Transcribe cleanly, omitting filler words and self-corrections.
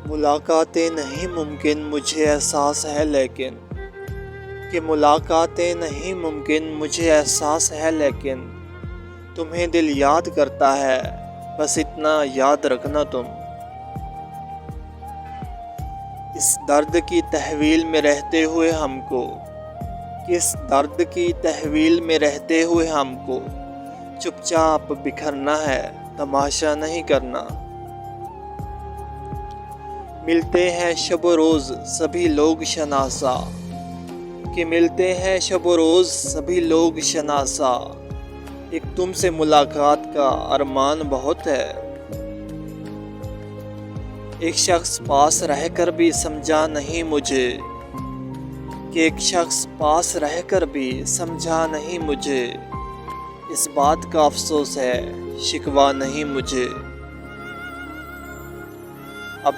मुलाकातें नहीं मुमकिन मुझे एहसास है लेकिन कि मुलाकातें नहीं मुमकिन मुझे एहसास है लेकिन तुम्हें दिल याद करता है, बस इतना याद रखना तुम। इस दर्द की तहवील में रहते हुए हमको, किस दर्द की तहवील में रहते हुए हमको चुपचाप बिखरना है, तमाशा नहीं करना। मिलते हैं शब रोज़ सभी लोग शनासा, कि मिलते हैं शब रोज़ सभी लोग शनासा, एक तुमसे मुलाकात का अरमान बहुत है। एक शख्स पास रहकर भी समझा नहीं मुझे, कि एक शख्स पास रहकर भी समझा नहीं मुझे, इस बात का अफसोस है शिकवा नहीं मुझे।